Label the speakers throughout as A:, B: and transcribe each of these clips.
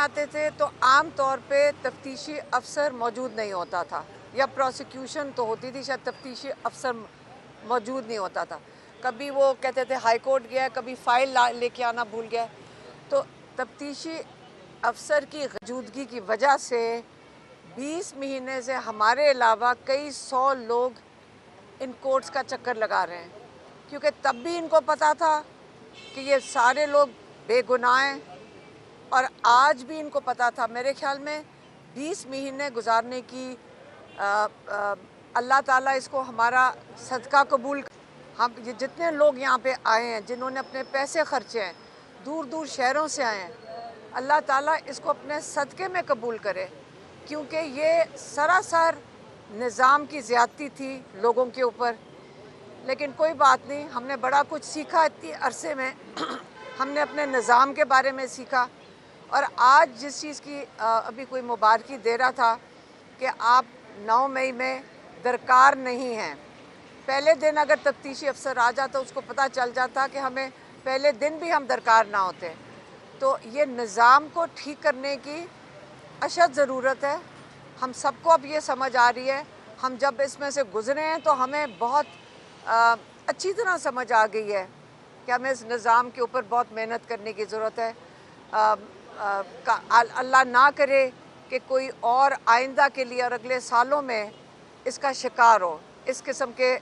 A: आते थे तो आम तौर पे तफ्तीशी अफसर मौजूद नहीं होता था, या प्रोसिक्यूशन तो होती थी, शायद तफ्तीशी अफसर मौजूद नहीं होता था। कभी वो कहते थे हाई कोर्ट गया, कभी फ़ाइल लेके आना भूल गया। तो तफ्तीशी अफसर की मौजूदगी की वजह से 20 महीने से हमारे अलावा कई 100 लोग इन कोर्ट्स का चक्कर लगा रहे हैं, क्योंकि तब भी इनको पता था कि ये सारे लोग बेगुनाह हैं, और आज भी इनको पता था। मेरे ख्याल में 20 महीने गुजारने की अल्लाह ताला इसको हमारा सदका कबूल। हम जितने लोग यहाँ पे आए हैं, जिन्होंने अपने पैसे खर्चे हैं, दूर दूर शहरों से आए हैं, अल्लाह ताला इसको अपने सदक़े में कबूल करे, क्योंकि ये सरासर निज़ाम की ज़्यादती थी लोगों के ऊपर। लेकिन कोई बात नहीं, हमने बड़ा कुछ सीखा इतनी अरसे में हमने अपने निज़ाम के बारे में सीखा। और आज जिस चीज़ की अभी कोई मुबारकी दे रहा था कि आप 9 मई में दरकार नहीं हैं, पहले दिन अगर तफ्तीशी अफसर आ जाता उसको पता चल जाता कि हमें पहले दिन भी हम दरकार ना होते। तो ये निज़ाम को ठीक करने की अशद ज़रूरत है। हम सबको अब ये समझ आ रही है, हम जब इसमें से गुज़रे हैं तो हमें बहुत अच्छी तरह समझ आ गई है कि हमें इस निज़ाम के ऊपर बहुत मेहनत करने की ज़रूरत है। अल्लाह ना करे कि कोई और आइंदा के लिए और अगले सालों में इसका शिकार हो, इस किस्म के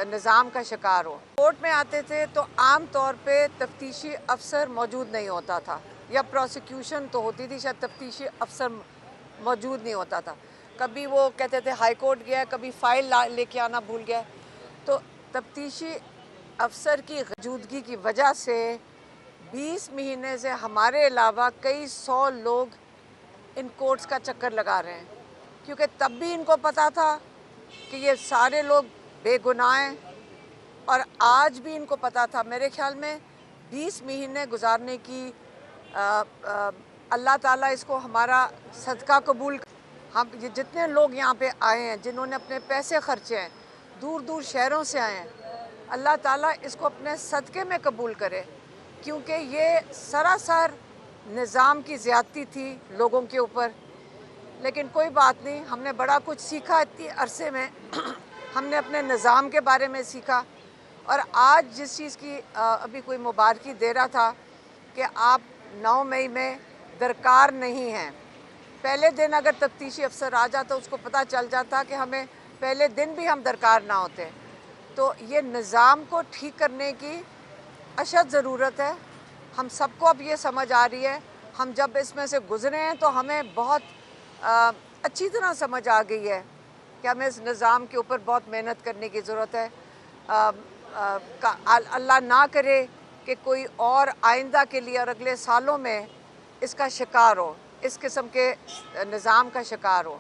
A: निज़ाम का शिकार हो। कोर्ट में आते थे तो आम तौर पे तफ्तीशी अफसर मौजूद नहीं होता था, या प्रोसिक्यूशन तो होती थी, शायद तफ्तीशी अफसर मौजूद नहीं होता था। कभी वो कहते थे हाई कोर्ट गया, कभी फ़ाइल लेके आना भूल गया। तो तफ्तीशी अफसर की मौजूदगी की वजह से 20 महीने से हमारे अलावा कई 100 लोग इन कोर्ट्स का चक्कर लगा रहे हैं, क्योंकि तब भी इनको पता था कि ये सारे लोग बेगुनाह हैं, और आज भी इनको पता था। मेरे ख्याल में 20 महीने गुजारने की अल्लाह ताला इसको हमारा सदका कबूल। हम जितने लोग यहाँ पे आए हैं, जिन्होंने अपने पैसे खर्चे हैं, दूर दूर शहरों से आए हैं, अल्लाह ताला इसको अपने सदक़े में कबूल करे, क्योंकि ये सरासर निज़ाम की ज़्यादती थी लोगों के ऊपर। लेकिन कोई बात नहीं, हमने बड़ा कुछ सीखा इतनी अरसे में हमने अपने निज़ाम के बारे में सीखा। और आज जिस चीज़ की अभी कोई मुबारकी दे रहा था कि आप 9 मई में दरकार नहीं हैं, पहले दिन अगर तफ्तीशी अफसर आ जाता उसको पता चल जाता कि हमें पहले दिन भी हम दरकार ना होते। तो ये निज़ाम को ठीक करने की अशद ज़रूरत है। हम सबको अब ये समझ आ रही है, हम जब इसमें से गुज़रे हैं तो हमें बहुत अच्छी तरह समझ आ गई है कि हमें इस निज़ाम के ऊपर बहुत मेहनत करने की ज़रूरत है। अल्लाह ना करे कि कोई और आइंदा के लिए और अगले सालों में इसका शिकार हो, इस किस्म के निज़ाम का शिकार हो।